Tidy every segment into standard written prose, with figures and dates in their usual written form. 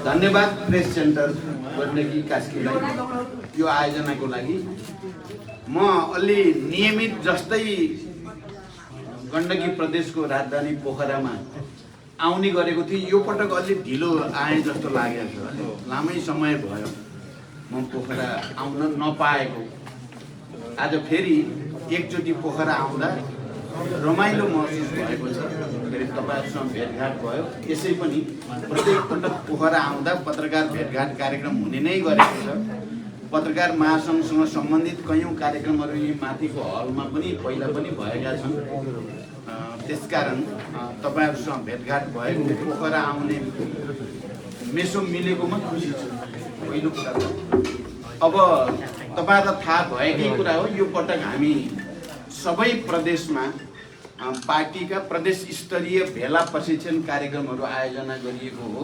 धन्यवाद press centre Gandaki कास्कीलाई यो आयोजनाको लागि। म अलि नियमित जस्तै गण्डकी प्रदेशको राजधानी पोखरामा आउने गरेको थिएँ। यो पटक अलि ढिलो आए जस्तो लागेको छ। लामै समय भयो म पोखरा आउन नपाएको। आज फेरि एकचोटि पोखरा आउँदा रमाइलो महसुस भएको छ। फेरि तपाईँहरूसँग भेटघाट भयो। यसै पनि प्रत्येक पटक पोखरा आउँदा पत्रकार भेटघाट कार्यक्रम हुने नै गरेको छ। पत्रकार महासङ्घसँग सम्बन्धित कयौँ कार्यक्रमहरू यी माथिको हलमा पनि पहिला पनि भएका छन्। त्यसकारण तपाईँहरूसँग भेटघाट भएको, पोखरा आउने मेसो मिलेकोमा खुसी छु। पहिलो कुरा त अब तपाईँहरूलाई थाहा भएकै कुरा हो, यो पटक हामी सबै प्रदेशमा पार्टीका प्रदेश स्तरीय भेला प्रशिक्षण कार्यक्रमहरू आयोजना गरिएको हो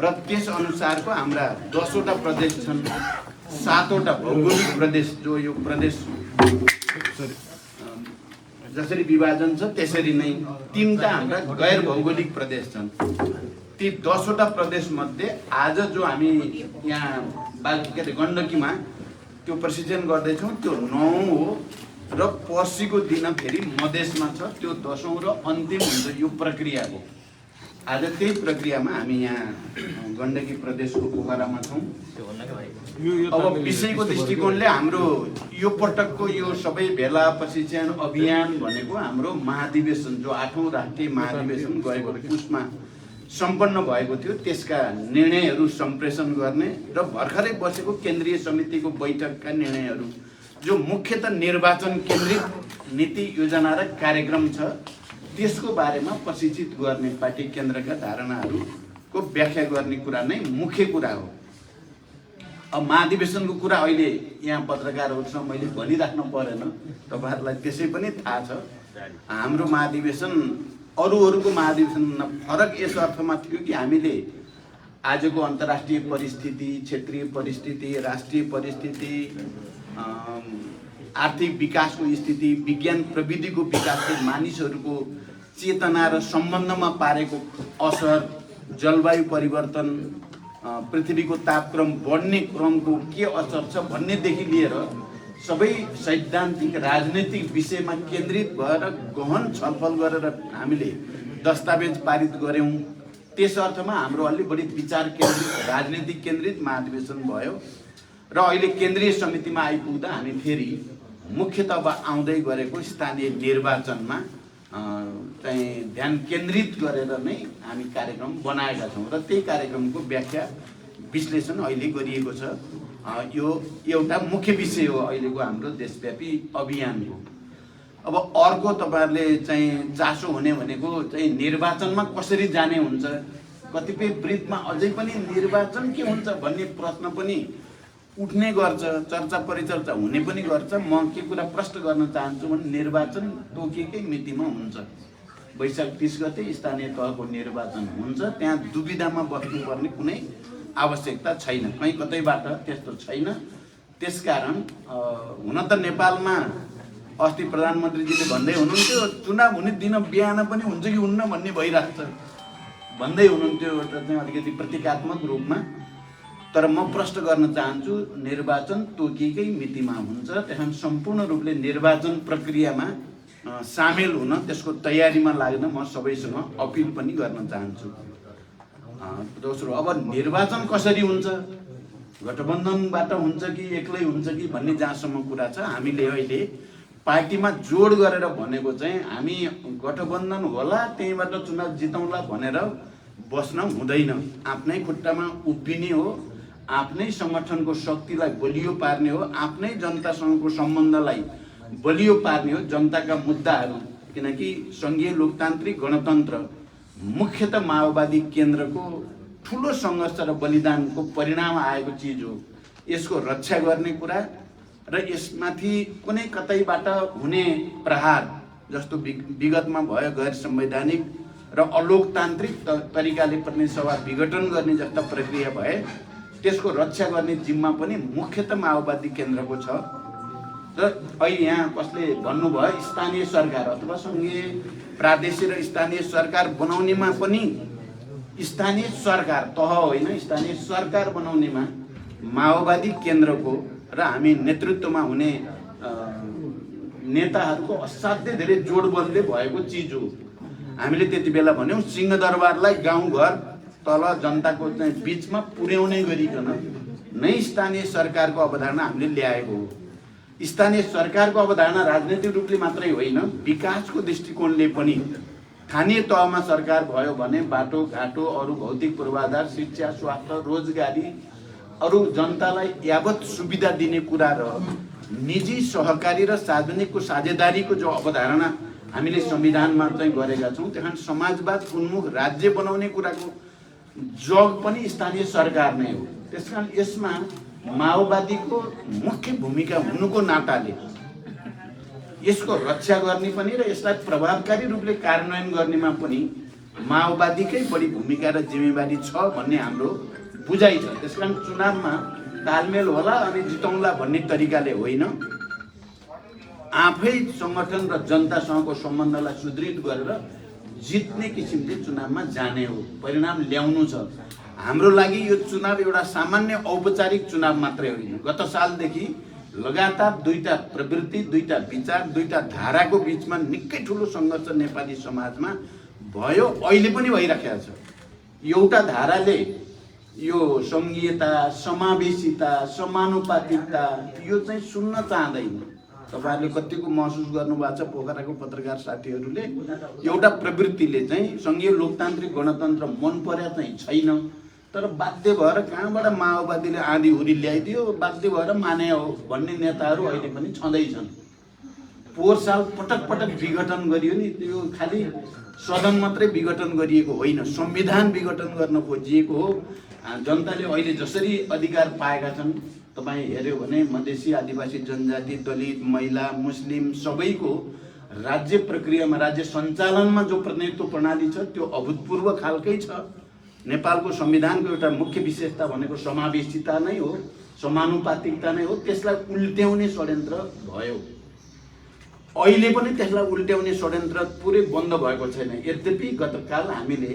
र त्यस अनुसारको हाम्रा 10वटा प्रदेश छन्। 7वटा भौगोलिक प्रदेश, जो यो प्रदेश जसरी विभाजन छ त्यसरी नै 3टा हाम्रा गैर भौगोलिक प्रदेश छन्। ती 10वटा प्रदेश मध्ये आज जो हामी यहाँ गण्डकीमा त्यो प्रशिक्षण गर्दैछौँ त्यो 9 हो र पर्सिको दिन फेरि मधेसमा छ त्यो 10औं र अन्तिम हुन्छ यो प्रक्रियाको। आज त्यही प्रक्रियामा हामी यहाँ गण्डकी प्रदेशको पोखरामा छौँ। अब विषयको दृष्टिकोणले हाम्रो यो पटकको यो सबै भेला प्रशिक्षण अभियान भनेको हाम्रो महाधिवेशन, जो 8औं राष्ट्रिय महाधिवेशन गएको पुसमा सम्पन्न भएको थियो, त्यसका निर्णयहरू सम्प्रेषण गर्ने र भर्खरै बसेको केन्द्रीय समितिको बैठकका निर्णयहरू, जो मुख्यतः निर्वाचन केन्द्रित नीति योजना र कार्यक्रम छ, त्यसको बारेमा प्रशिक्षित गर्ने पार्टी केन्द्रका धारणाहरूको व्याख्या गर्ने कुरा नै मुख्य कुरा हो। अब महाधिवेशनको कुरा अहिले यहाँ पत्रकारहरूसँग मैले भनिराख्नु परेन, तपाईँहरूलाई त्यसै पनि थाहा छ। हाम्रो महाधिवेशन अरूहरूको महाधिवेशनमा फरक यस अर्थमा थियो कि हामीले आजको अन्तर्राष्ट्रिय परिस्थिति, क्षेत्रीय परिस्थिति, राष्ट्रिय परिस्थिति, आर्थिक विकासको स्थिति, विज्ञान प्रविधिको विकासले मानिसहरूको चेतना र सम्बन्धमा पारेको असर, जलवायु परिवर्तन, पृथ्वीको तापक्रम बढ्ने क्रमको के असर छ भन्नेदेखि लिएर सबै सैद्धान्तिक राजनैतिक विषयमा केन्द्रित भएर गहन छलफल गरेर हामीले दस्तावेज पारित गऱ्यौँ। त्यस अर्थमा हाम्रो अलि बढी विचार केन्द्रित, राजनीतिक केन्द्रित महाधिवेशन भयो र अहिले केन्द्रीय समितिमा आइपुग्दा हामी फेरि मुख्यतः अब आउँदै गरेको स्थानीय निर्वाचनमा चाहिँ ध्यान केन्द्रित गरेर नै हामी कार्यक्रम बनाएका छौँ र त्यही कार्यक्रमको व्याख्या विश्लेषण अहिले गरिएको छ। यो एउटा मुख्य विषय हो अहिलेको हाम्रो देशव्यापी अभियानको। अब अर्को तपाईँहरूले चाहिँ चासो हुने भनेको चाहिँ निर्वाचनमा कसरी जाने हुन्छ। कतिपय वृत्तमा अझै पनि निर्वाचन के हुन्छ भन्ने प्रश्न पनि उठ्ने गर्छ, चर्चा परिचर्चा हुने पनि गर्छ। म के कुरा प्रश्न गर्न चाहन्छु भने निर्वाचन तोकिएकै मितिमा हुन्छ। वैशाख 30 गते स्थानीय तहको निर्वाचन हुन्छ। त्यहाँ दुविधामा बस्नुपर्ने कुनै आवश्यकता छैन, कहीँ कतैबाट त्यस्तो छैन। त्यसकारण हुन त नेपालमा अस्ति प्रधानमन्त्रीजीले भन्दै हुनुहुन्थ्यो चुनाव हुने दिन बिहान पनि हुन्छ कि हुन्न भन्ने भइरहेको छ भन्दै हुनुहुन्थ्यो, एउटा चाहिँ अलिकति प्रतीकात्मक रूपमा। तर म प्रश्न गर्न चाहन्छु निर्वाचन तोकिएकै मितिमा हुन्छ। त्यहाँ सम्पूर्ण रूपले निर्वाचन प्रक्रियामा सामेल हुन, त्यसको तयारीमा लाग्न म सबैसँग अपिल पनि गर्न चाहन्छु। दोस्रो, अब निर्वाचन कसरी हुन्छ, गठबन्धनबाट हुन्छ कि एक्लै हुन्छ कि भन्ने जहाँसम्म कुरा छ, हामीले अहिले पार्टीमा जोड गरेर भनेको चाहिँ हामी गठबन्धन होला त्यहीँबाट चुनाव जितौँला भनेर बस्न हुँदैन। आफ्नै खुट्टामा उभिने हो, आफ्नै सङ्गठनको शक्तिलाई बलियो पार्ने हो, आफ्नै जनतासँगको सम्बन्धलाई बलियो पार्ने हो। जनताका मुद्दाहरू, किनकि सङ्घीय लोकतान्त्रिक गणतन्त्र मुख्यतः माओवादी केन्द्रको ठुलो सङ्घर्ष र बलिदानको परिणाम आएको चिज हो। यसको रक्षा गर्ने कुरा र यसमाथि कुनै कतैबाट हुने प्रहार जस्तो विगतमा भयो गैर संवैधानिक र अलोकतान्त्रिक तरिकाले प्रतिनिधि सभा विघटन गर्ने जस्ता प्रक्रिया भए त्यसको रक्षा गर्ने जिम्मा पनि मुख्यतः माओवादी केन्द्रको छ। र अहिले यहाँ कसले भन्नुभयो स्थानीय सरकार अथवा सङ्घीय प्रादेशिक र स्थानीय सरकार बनाउनेमा पनि स्थानीय सरकार तह होइन, स्थानीय सरकार बनाउनेमा माओवादी केन्द्रको र हामी नेतृत्वमा हुने नेताहरूको असाध्यै धेरै जोडबलले भएको चिज हो। हामीले त्यति बेला भन्यौँ सिंहदरबारलाई गाउँघर तल जनताको चाहिँ बिचमा पुर्याउने गरिकन नै स्थानीय सरकारको अवधारणा हामीले ल्याएको हो। स्थानीय सरकारको अवधारणा राजनैतिक रूपले मात्रै होइन, विकासको दृष्टिकोणले पनि स्थानीय तहमा सरकार भयो भने बाटोघाटो, अरू भौतिक पूर्वाधार, शिक्षा, स्वास्थ्य, रोजगारी, अरू जनतालाई यावत सुविधा दिने कुरा र निजी सहकारी र सार्वजनिकको साझेदारीको जो अवधारणा हामीले संविधानमा चाहिँ गरेका छौँ, त्यहाँ समाजवाद उन्मुख राज्य बनाउने कुराको जग पनि स्थानीय सरकार नै हो। त्यसकारण यसमा माओवादीको मुख्य भूमिका हुनुको नाताले यसको रक्षा गर्ने पनि र यसलाई प्रभावकारी रूपले कार्यान्वयन गर्नेमा पनि माओवादीकै बढी भूमिका र जिम्मेवारी छ भन्ने हाम्रो बुझाइ छ। त्यसकारण चुनावमा तालमेल होला अनि जितौँला भन्ने तरिकाले होइन, आफै सङ्गठन र जनतासँगको सम्बन्धलाई सुदृढ गरेर जित्ने किसिमले चुनावमा जाने हो, परिणाम ल्याउनु छ। हाम्रो लागि यो चुनाव एउटा सामान्य औपचारिक चुनाव मात्रै होइन। गत सालदेखि लगातार दुईटा प्रवृत्ति, दुईटा विचार, दुईटा धाराको बिचमा निकै ठुलो सङ्घर्ष नेपाली समाजमा भयो, अहिले पनि भइराखेको छ। एउटा धाराले यो सङ्घीयता, समावेशिता, समानुपातिकता यो चाहिँ सुन्न चाहँदैन। तपाईँहरूले कतिको महसुस गर्नुभएको छ पोखराको पत्रकार साथीहरूले, एउटा प्रवृत्तिले चाहिँ सङ्घीय लोकतान्त्रिक गणतन्त्र मन पर्या चाहिँ छैन, तर बाध्य भएर कहाँबाट माओवादीले आँधी हुरी ल्याइदियो, बाध्य भएर माने हो भन्ने नेताहरू अहिले पनि छँदैछन्। पोहोर साल पटक पटक विघटन गरियो नि, त्यो खालि सदन मात्रै विघटन गरिएको होइन, संविधान विघटन गर्न खोजिएको हो। जनताले अहिले जसरी अधिकार पाएका छन्, तपाईँ हेऱ्यो भने मधेसी, आदिवासी जनजाति, दलित, महिला, मुस्लिम सबैको राज्य प्रक्रियामा, राज्य सञ्चालनमा जो प्रतिनिधित्व प्रणाली छ त्यो अभूतपूर्व खालकै छ। नेपालको संविधानको एउटा मुख्य विशेषता भनेको समावेशिता नै हो, समानुपातिकता नै हो। त्यसलाई उल्ट्याउने षड्यन्त्र भयो, अहिले पनि त्यसलाई उल्ट्याउने षड्यन्त्र पुरै बन्द भएको छैन। यद्यपि गतकाल हामीले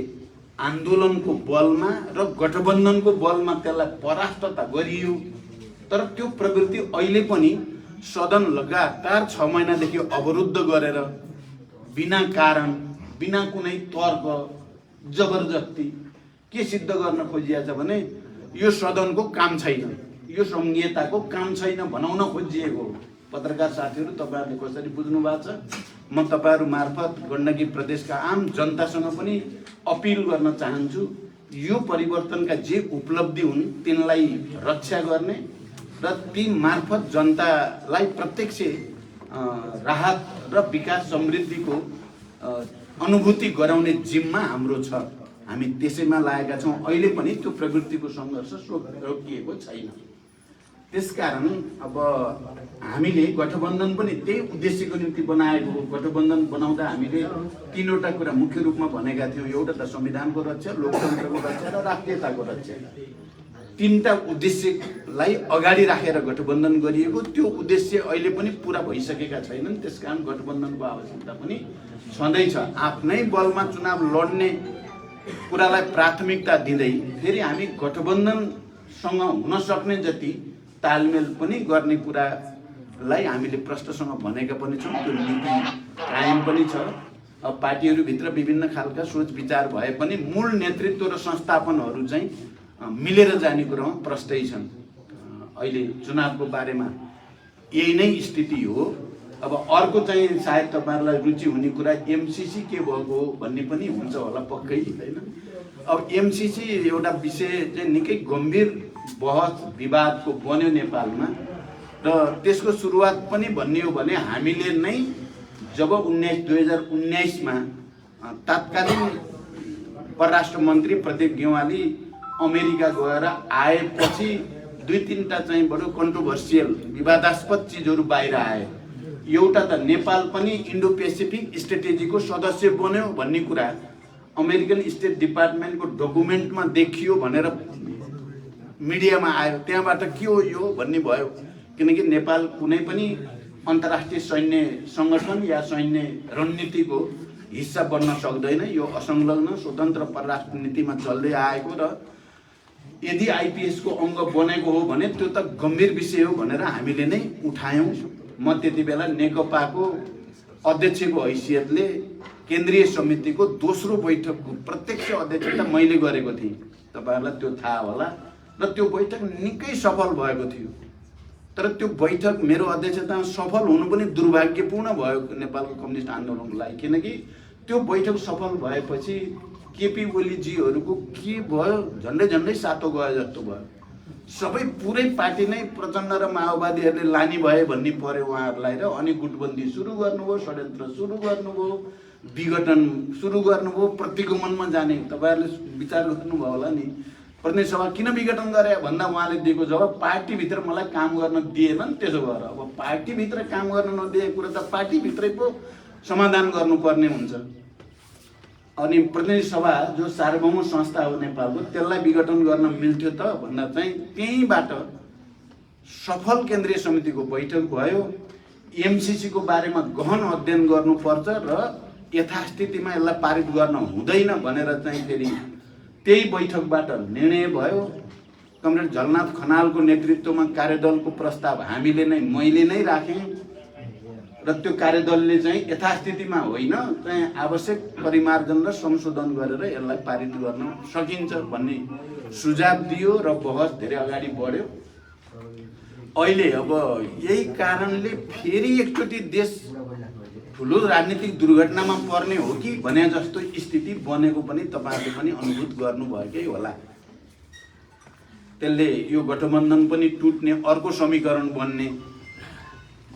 आन्दोलनको बलमा र गठबन्धनको बलमा त्यसलाई परास्त त गरियो, तर त्यो प्रवृत्ति अहिले पनि सदन लगातार 6 महिनादेखि अवरुद्ध गरेर बिना कारण, बिना कुनै तर्क, जबरजस्ती के सिद्ध गर्न खोजिएको छ भने यो सदनको काम छैन, यो सङ्घीयताको काम छैन भनाउन खोजिएको हो। पत्रकार साथीहरू, तपाईँहरूले कसरी बुझ्नु भएको छ, म तपाईँहरू मार्फत गण्डकी प्रदेशका आम जनतासँग पनि अपिल गर्न चाहन्छु, यो परिवर्तनका जे उपलब्धि हुन् तिनलाई रक्षा गर्ने र ती मार्फत जनतालाई प्रत्यक्ष राहत र विकास समृद्धिको अनुभूति गराउने जिम्मा हाम्रो छ। हामी त्यसैमा लागेका छौँ। अहिले पनि त्यो प्रवृत्तिको सङ्घर्ष रोकिएको छैन। त्यसकारण अब हामीले गठबन्धन पनि त्यही उद्देश्यको निम्ति बनाएको हो। गठबन्धन बनाउँदा हामीले 3वटा कुरा मुख्य रूपमा भनेका थियौँ। एउटा त संविधानको रक्षा, लोकतन्त्रको रक्षा र राष्ट्रियताको रक्षा। 3टा उद्देश्यलाई अगाडि राखेर गठबन्धन गरिएको। त्यो उद्देश्य अहिले पनि पुरा भइसकेका छैनन्, त्यसकारण गठबन्धनको आवश्यकता पनि छँदैछ। आफ्नै बलमा चुनाव लड्ने कुरालाई प्राथमिकता दिँदै फेरि हामी गठबन्धनसँग हुन सक्ने जति तालमेल पनि गर्ने कुरालाई हामीले प्रश्नसँग भनेका पनि छौँ। त्यो नीति कायम पनि छ। अब पार्टीहरूभित्र विभिन्न खालका सोच विचार भए पनि मूल नेतृत्व र संस्थापनहरू चाहिँ मिलेर जाने कुरामा प्रष्टै छन्। अहिले चुनावको बारेमा यही नै स्थिति हो। अब अर्को चाहिँ सायद तपाईँहरूलाई रुचि हुने कुरा एमसीसी के भएको हो भन्ने पनि हुन्छ होला पक्कै, होइन? अब एमसीसी एउटा विषय चाहिँ निकै गम्भीर बहस विवादको बन्यो नेपालमा र त्यसको सुरुवात पनि भन्ने हो भने हामीले नै जब 2019मा तत्कालीन परराष्ट्र मन्त्री प्रदीप गेवाली अमेरिका गएर आएपछि 2-3टा चाहिँ बडो कन्ट्रोभर्सियल विवादास्पद चिजहरू बाहिर आए। एउटा त नेपाल पनि इन्डो पेसिफिक स्ट्रेटेजीको सदस्य बन्यो भन्ने कुरा अमेरिकन स्टेट डिपार्टमेन्टको डकुमेन्टमा देखियो भनेर मिडियामा आयो, त्यहाँबाट के हो यो भन्ने भयो। किनकि नेपाल कुनै पनि अन्तर्राष्ट्रिय सैन्य सङ्गठन या सैन्य रणनीतिको हिस्सा बन्न सक्दैन। यो असंलग्न स्वतन्त्र परराष्ट्र नीतिमा चल्दै आएको र यदि आइपिएस को अङ्ग बनेको हो भने त्यो त गम्भीर विषय हो भनेर हामीले नै उठायौँ। म त्यति बेला नेकपाको अध्यक्षको हैसियतले केन्द्रीय समितिको दोस्रो बैठकको प्रत्यक्ष अध्यक्षता मैले गरेको थिएँ, तपाईहरुलाई त्यो थाहा होला। र त्यो बैठक निकै सफल भएको थियो। तर त्यो बैठक मेरो अध्यक्षतामा सफल हुनु पनि दुर्भाग्यपूर्ण भयो नेपालको कम्युनिस्ट आन्दोलनको लागि। किनकि त्यो बैठक सफल भएपछि केपी ओलीजीहरूको के भयो, झन्डै झन्डै सातो गयो जस्तो भयो। सबै पुरै पार्टी नै प्रचण्ड र माओवादीहरूले लानी भए भन्ने पर्यो उहाँहरूलाई। र अनि गुटबन्दी सुरु गर्नुभयो, षड्यन्त्र सुरु गर्नुभयो, विघटन सुरु गर्नुभयो, प्रतिगमनमा जाने। तपाईहरुले विचार गर्नुभयो होला नि, प्रतिनिधि सभा किन विघटन गरे भन्दा उहाँले दिएको जवाब पार्टीभित्र मलाई काम गर्न दिएनन्। त्यसो भएर अब पार्टीभित्र काम गर्न नदिएको कुरा त पार्टीभित्रै पो समाधान गर्नुपर्ने हुन्छ। अनि प्रतिनिधि सभा जो सार्वभौम संस्था हो नेपालको, त्यसलाई विघटन गर्न मिल्थ्यो त भन्दा चाहिँ त्यहीबाट सफल केन्द्रीय समितिको बैठक भयो। एमसीसी को बारेमा गहन अध्ययन गर्नुपर्छ र यथास्थितिमा यसलाई पारित गर्न हुँदैन भनेर चाहिँ फेरि त्यही बैठकबाट निर्णय भयो। कमरेड झलनाथ खनालको नेतृत्वमा कार्यदलको प्रस्ताव हामीले नै मैले नै राखेँ र त्यो कार्यदलले चाहिँ यथास्थितिमा होइन चाहिँ आवश्यक परिमार्जन र संशोधन गरेर यसलाई पारित गर्न सकिन्छ भन्ने सुझाव दियो र बहस धेरै अगाडि बढ्यो। अहिले अब यही कारणले फेरि एकचोटि देश ठुलो राजनीतिक दुर्घटनामा पर्ने हो कि भने जस्तो स्थिति बनेको पनि तपाईहरुले पनि अनुभूत गर्नुभएकै होला। त्यसले यो गठबन्धन पनि टुट्ने, अर्को समीकरण बन्ने,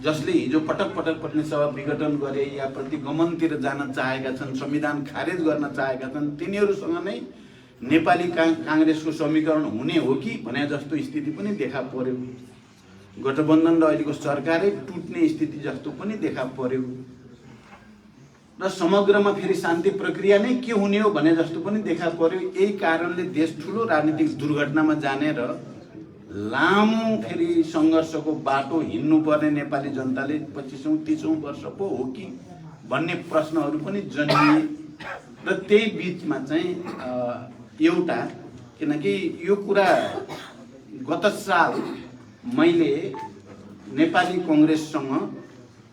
जसले हिजो पटक पटक प्रतिनिधि सभा विघटन गरे या प्रतिगमनतिर जान चाहेका छन्, संविधान खारेज गर्न चाहेका छन्, तिनीहरूसँग नै नेपाली कांग्रेसको समीकरण हुने हो कि भने जस्तो स्थिति पनि देखा पर्यो। गठबन्धन र अहिलेको सरकारै टुट्ने स्थिति जस्तो पनि देखा पर्यो र समग्रमा फेरि शान्ति प्रक्रिया नै के हुने हो भने जस्तो पनि देखा पर्यो। यही कारणले देश ठुलो राजनीतिक दुर्घटनामा जाने र लामो फेरि संघर्षको बाटो हिँड्नुपर्ने नेपाली जनताले 25औं 30औं वर्ष पो हो कि भन्ने प्रश्नहरू पनि जन्मिए। र त्यही बीचमा चाहिँ एउटा, किनकि यो कुरा गत साल मैले नेपाली कांग्रेससँग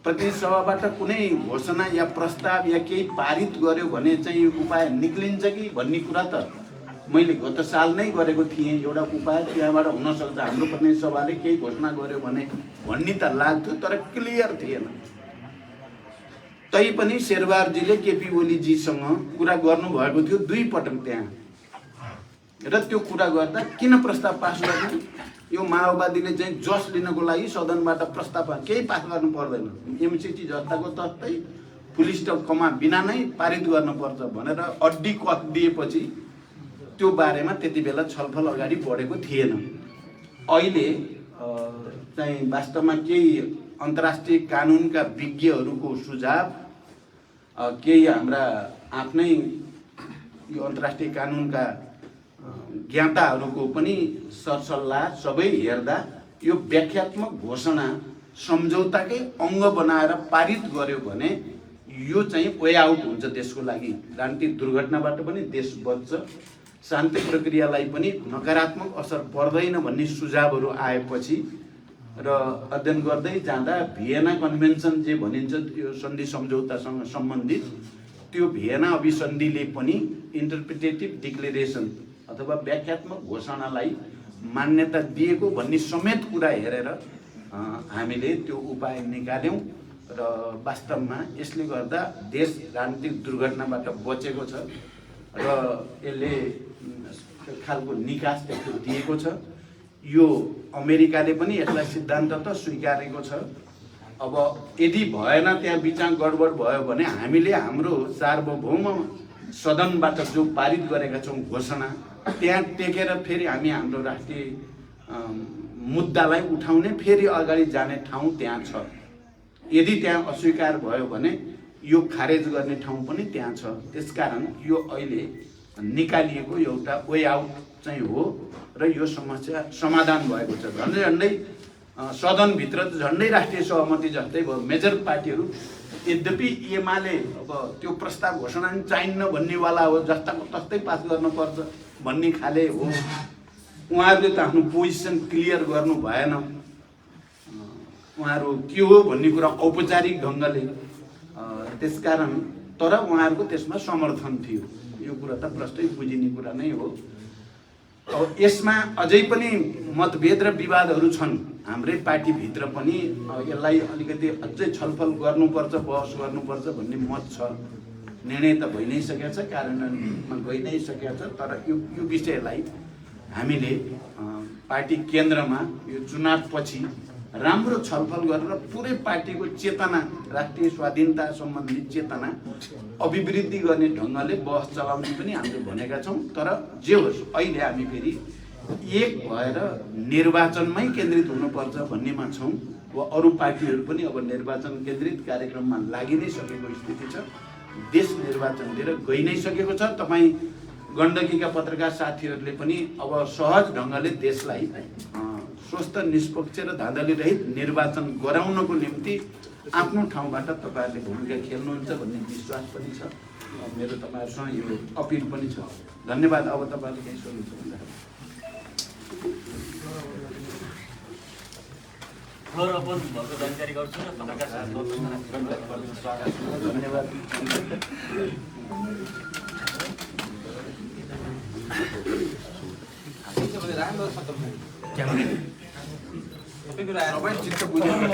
प्रतिनिधि सभाबाट कुनै घोषणा या प्रस्ताव या केही पारित गर्यो भने चाहिँ उपाय निक्लिन्छ कि भन्ने कुरा त मैले गत साल नै गरेको थिएँ। एउटा उपाय त्यहाँबाट हुन सक्छ, हाम्रो प्रतिनिधि सभाले केही घोषणा गर्यो भने भन्ने त लाग्थ्यो, तर क्लियर थिएन। तैपनि शेरबहादुरजीले केपी ओलीजीसँग कुरा गर्नुभएको थियो 2 पटक त्यहाँ। र त्यो कुरा गर्दा किन प्रस्ताव पास गर्ने, यो माओवादीले चाहिँ जस लिनको लागि सदनबाट प्रस्ताव केही पास गर्नु पर्दैन, एमसीसी जस्ताको तस्तै पुलिस कमा बिना नै पारित गर्नुपर्छ भनेर अड्डी कथ दिएपछि त्यो बारेमा त्यति बेला छलफल अगाडि बढेको थिएन। अहिले चाहिँ वास्तवमा केही अन्तर्राष्ट्रिय कानुनका विज्ञहरूको सुझाव, केही हाम्रा आफ्नै यो अन्तर्राष्ट्रिय कानुनका ज्ञाताहरूको पनि सरसल्लाह सबै हेर्दा यो व्याख्यात्मक घोषणा सम्झौताकै अङ्ग बनाएर पारित गर्यो भने यो चाहिँ वे आउट हुन्छ देशको लागि। राजनीतिक दुर्घटनाबाट पनि देश बच्छ, शान्ति प्रक्रियालाई पनि नकारात्मक असर पर्दैन भन्ने सुझावहरू आएपछि र अध्ययन गर्दै जाँदा भियना कन्भेन्सन जे भनिन्छ यो सन्धि सम्झौतासँग सम्बन्धित, त्यो भियना अभिसन्धिले पनि इन्टरप्रिटेटिभ डिक्लेरेसन अथवा व्याख्यात्मक घोषणालाई मान्यता दिएको भन्ने समेत कुरा हेरेर हामीले त्यो उपाय निकाल्यौं र वास्तवमा यसले गर्दा देश राजनीतिक दुर्घटनाबाट बचेको छ र यसले खालको निकास दिएको छ। यो अमेरिकाले पनि यसलाई सिद्धान्त त स्वीकारेको छ। अब यदि भएन, त्यहाँ बिचमा गडबड भयो भने हामीले हाम्रो सार्वभौम सदनबाट जो पारित गरेका छौं घोषणा, त्यहाँ टेकेर फेरि हामी हाम्रो राष्ट्रिय मुद्दालाई उठाउने, फेरि अगाडि जाने ठाउँ त्यहाँ छ। यदि त्यहाँ अस्वीकार भयो भने यो खारेज गर्ने ठाउँ पनि त्यहाँ छ। त्यसकारण यो अहिले निकालिएको एउटा वे आउट चाहिँ हो र यो समस्या समाधान भएको छ। झन्डै झन्डै सदनभित्र झन्डै राष्ट्रिय सहमति जस्तै भयो। मेजर पार्टीहरू यद्यपि एमाले अब त्यो प्रस्ताव घोषणा चाहिन्न भन्नेवाला हो, जस्ताको तस्तै पास गर्नुपर्छ भन्ने खाले हो। उहाँहरूले त आफ्नो पोजिसन क्लियर गर्नु भएन, उहाँहरू के हो भन्ने कुरा औपचारिक ढङ्गले, त्यसकारण तर उहाँहरूको त्यसमा समर्थन थियो। यो कुरा त प्रष्टै बुझिने कुरा नै हो। अब यसमा अझै पनि मतभेद र विवादहरू छन् हाम्रै पार्टीभित्र पनि। यसलाई अलिकति अझै छलफल गर्नुपर्छ, बहस गर्नुपर्छ भन्ने मत छ। निर्णय त भइ नै सकेको छ, कार्यान्वयनमा गइ नै सकेको छ। तर यो विषयलाई हामीले पार्टी केन्द्रमा यो चुनावपछि राम्रो छलफल गरेर पुरै पार्टीको चेतना, राष्ट्रिय स्वाधीनता सम्बन्धी चेतना अभिवृद्धि गर्ने ढङ्गले बहस चलाउने पनि हामीले भनेका छौँ। तर जे होस्, अहिले हामी फेरि एक भएर निर्वाचनमै केन्द्रित हुनुपर्छ भन्नेमा छौँ। वा अरू पार्टीहरू पनि अब निर्वाचन केन्द्रित कार्यक्रममा लागि नै सकेको स्थिति छ। देश निर्वाचनतिर गइ नै सकेको छ। तपाईँ गण्डकीका पत्रकार साथीहरूले पनि अब सहज ढङ्गले देशलाई स्वस्थ, निष्पक्ष र धाँधली रहित निर्वाचन गराउनको निम्ति आफ्नो ठाउँबाट तपाईँहरूले भूमिका खेल्नुहुन्छ भन्ने विश्वास पनि छ। मेरो तपाईँहरूसँग यो अपिल पनि छ। धन्यवाद। अब तपाईँहरूले केही सोध्नुहुन्छ भन्दा जानकारी गर्छु र तपाईँका साथ धन्यवाद। सबै चित्त बुझेको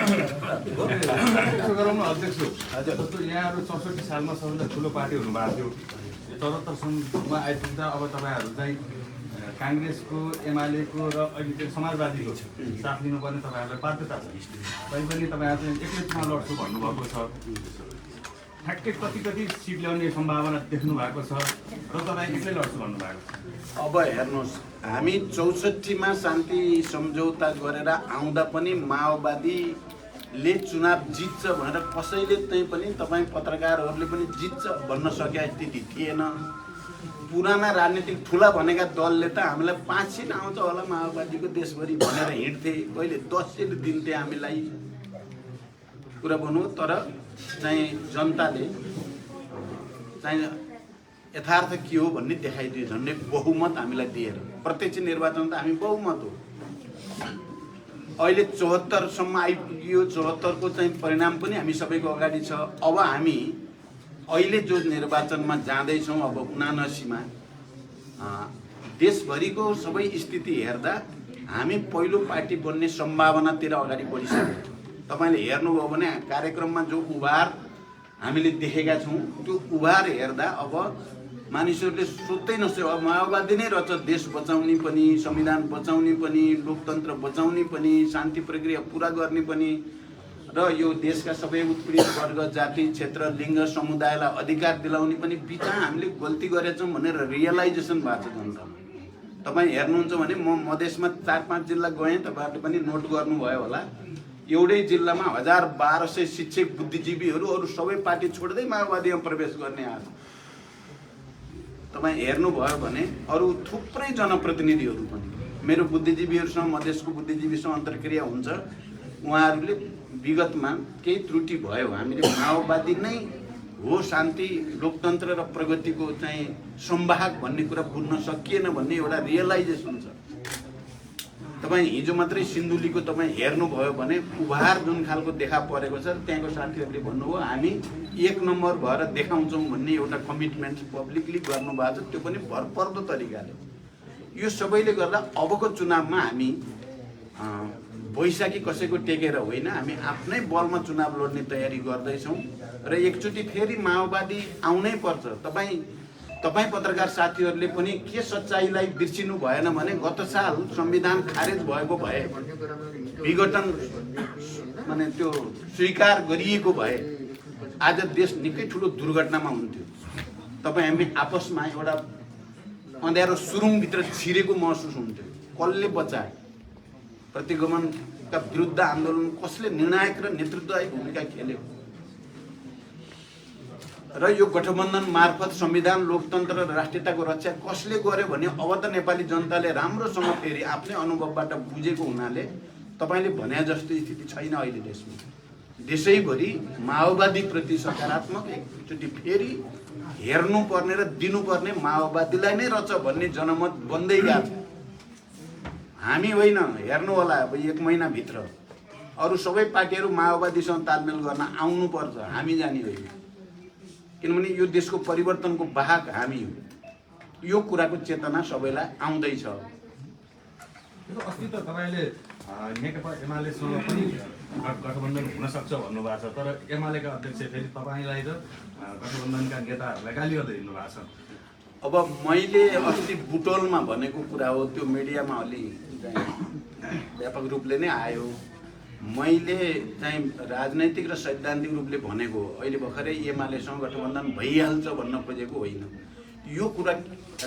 त्यसो गरौँ न अध्यक्ष। जस्तो यहाँहरू 64 सालमा सबैभन्दा ठुलो पार्टी हुनुभएको थियो, 74 सन्धमा आइपुग्दा अब तपाईँहरू चाहिँ काङ्ग्रेसको, एमालेको र अहिले चाहिँ समाजवादीको साथ लिनुपर्ने तपाईँहरूलाई बाध्यता छ। तैपनि तपाईँहरू चाहिँ एक्लै चुनाव लड्छु भन्नुभएको छ। ठ्याक्कै कति सिट ल्याउने सम्भावना देख्नु भएको छ र तपाईँ एक्लै लड्छु भन्नुभएको छ। अब हेर्नुहोस्, हामी 64मा शान्ति सम्झौता गरेर आउँदा पनि माओवादीले चुनाव जित्छ भनेर कसैले चाहिँ पनि, तपाईँ पत्रकारहरूले पनि जित्छ भन्न सकेका स्थिति थिएन। पुराना राजनीतिक ठुला भनेका दलले त हामीलाई 5 सिट आउँछ होला माओवादीको देशभरि भनेर हिँड्थे। कहिले 10 सिट दिन्थे हामीलाई, कुरा भन्नु। तर चाहिँ जनताले चाहिँ यथार्थ के हो भन्ने देखाइदियो। झन्डै बहुमत हामीलाई दिएर प्रत्यक्ष निर्वाचन त हामी बहुमत हो। अहिले 74 सम्म आइपुग्यो। 74 को चाहिँ परिणाम पनि हामी सबैको अगाडि छ। अब हामी अहिले जो निर्वाचनमा जाँदैछौँ, अब 79मा देशभरिको सबै स्थिति हेर्दा हामी पहिलो पार्टी बन्ने सम्भावनातिर अगाडि बढिसक्यौँ। तपाईँले हेर्नुभयो भने कार्यक्रममा जो उभार हामीले देखेका छौँ, त्यो उभार हेर्दा अब मानिसहरूले सोच्दै नसोचे अब माओवादी नै रहेछ देश बचाउने पनि, संविधान बचाउने पनि, लोकतन्त्र बचाउने पनि, शान्ति प्रक्रिया पुरा गर्ने पनि र यो देशका सबै उत्पीडित वर्ग, जाति, क्षेत्र, लिङ्ग, समुदायलाई अधिकार दिलाउने पनि बिचमा हामीले गल्ती गरेछौँ भनेर रियलाइजेसन भएको छ जनतामा। तपाईँ हेर्नुहुन्छ भने म मधेसमा 4-5 जिल्ला गएँ, तपाईँहरूले पनि नोट गर्नुभयो होला। एउटै जिल्लामा 1200 शिक्षक बुद्धिजीवीहरू अरू सबै पार्टी छोड्दै माओवादीमा प्रवेश गर्ने आज तपाईँ हेर्नुभयो भने अरू थुप्रै जनप्रतिनिधिहरू पनि, मेरो बुद्धिजीवीहरूसँग, मधेसको बुद्धिजीवीसँग अन्तर्क्रिया हुन्छ। उहाँहरूले विगतमा केही त्रुटि भयो, हामीले माओवादी नै हो शान्ति, लोकतन्त्र र प्रगतिको चाहिँ संवाहक भन्ने कुरा बुझ्न सकिएन भन्ने एउटा रियलाइजेसन छ। तपाईँ हिजो मात्रै सिन्धुलीको तपाईँ हेर्नुभयो भने उभार जुन खालको देखा परेको छ, त्यहाँको साथीहरूले भन्नुभयो हामी 1 नम्बर भएर देखाउँछौँ भन्ने एउटा कमिटमेन्ट पब्लिकली गर्नुभएको छ, त्यो पनि भरपर्दो तरिकाले। यो सबैले गर्दा अबको चुनावमा हामी बैशाखी कसैको टेकेर होइन, हामी आफ्नै बलमा चुनाव लड्ने तयारी गर्दैछौँ र एकचोटि फेरि माओवादी आउनै पर्छ। तपाईँ पत्रकार साथीहरूले पनि के सच्चाइलाई बिर्सिनु भएन भने गत साल संविधान खारेज भएको भए, विघटन माने त्यो स्वीकार गरिएको भए आज देश निकै ठुलो दुर्घटनामा हुन्थ्यो। तपाईँ हामी आपसमा एउटा अँध्यारो सुरुङभित्र छिरेको महसुस हुन्थ्यो। कसले बचाए? प्रतिगमनका विरुद्ध आन्दोलन कसले निर्णायक र नेतृत्वदायी भूमिका खेल्यो? र यो गठबन्धन मार्फत संविधान, लोकतन्त्र र राष्ट्रियताको रक्षा कसले गर्यो भने अब त नेपाली जनताले राम्रोसँग फेरि आफ्नै अनुभवबाट बुझेको हुनाले तपाईँले भने जस्तो स्थिति छैन अहिले देशमा। देशैभरि माओवादीप्रति सकारात्मक एकचोटि फेरि हेर्नुपर्ने र दिनुपर्ने माओवादीलाई नै रहेछ भन्ने जनमत बन्दै गएको छ। हामी होइन, हेर्नु होला अब 1 महिनाभित्र अरू सबै पार्टीहरू माओवादीसँग तालमेल गर्न आउनुपर्छ, हामी जाने होइन। किनभने यो देशको परिवर्तनको वाहक हामी हो। यो कुराको चेतना सबैलाई आउँदैछ। अस्ति त तपाईँले नेकपा एमालेसँग पनि गठबन्धन हुनसक्छ भन्नुभएको छ, तर एमालेका अध्यक्ष फेरि तपाईँलाई र गठबन्धनका नेताहरूलाई गाली गर्दै हिँड्नुभएको छ। अब मैले अस्ति बुटोलमा भनेको कुरा हो, त्यो मिडियामा अलि व्यापक रूपले नै आयो। मैले चाहिँ राजनैतिक र सैद्धान्तिक रूपले भनेको हो, अहिले भर्खरै एमालेसँग गठबन्धन भइहाल्छ भन्न खोजेको होइन। यो कुरा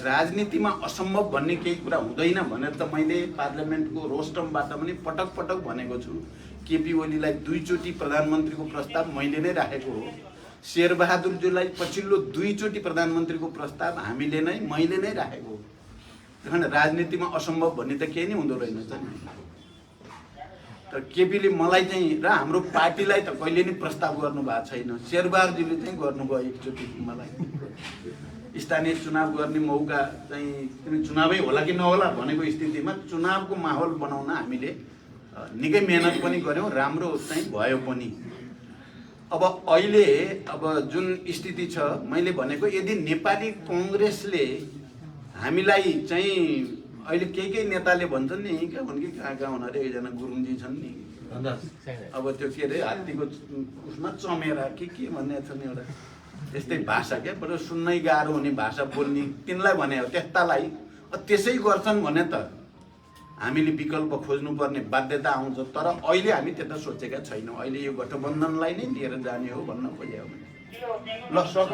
राजनीतिमा असम्भव भन्ने केही कुरा हुँदैन भनेर त मैले पार्लियामेन्टको रोस्टमबाट पनि पटक पटक भनेको छु। केपी ओलीलाई 2 चोटि प्रधानमन्त्रीको प्रस्ताव मैले नै राखेको हो। शेरबहादुरजीलाई पछिल्लो 2 चोटि प्रधानमन्त्रीको प्रस्ताव हामीले नै, मैले नै राखेको हो। त्यही राजनीतिमा असम्भव भन्ने त केही नै हुँदो रहेनछ नि। तर केपीले मलाई चाहिँ र हाम्रो पार्टीलाई त कहिले नै प्रस्ताव गर्नुभएको छैन। शेरबहादुरजीले चाहिँ गर्नुभयो एकचोटि मलाई। स्थानीय चुनाव गर्ने मौका चाहिँ चुनावै होला कि नहोला भनेको स्थितिमा चुनावको माहौल बनाउन हामीले निकै मेहनत पनि गऱ्यौँ, राम्रो चाहिँ भयो पनि। अब अहिले अब जुन स्थिति छ, मैले भनेको यदि नेपाली कङ्ग्रेसले हामीलाई चाहिँ अहिले केही नेताले भन्छन् नि कहाँ हुन् कि कहाँ हुन् अरे, एकजना गुरुङजी छन् नि, अब त्यो के अरे हात्तीको उसमा चमेरा के भन्ने छ नि एउटा त्यस्तै भाषा क्या, बरु सुन्नै गाह्रो हुने भाषा बोल्ने तिनलाई भने हो, त्यस्तालाई त्यसै गर्छन् भने त हामीले विकल्प खोज्नुपर्ने बाध्यता आउँछ। तर अहिले हामी त्यता सोचेका छैनौँ। अहिले यो गठबन्धनलाई नै लिएर जाने हो भन्न खोजेको। ल सक्छ।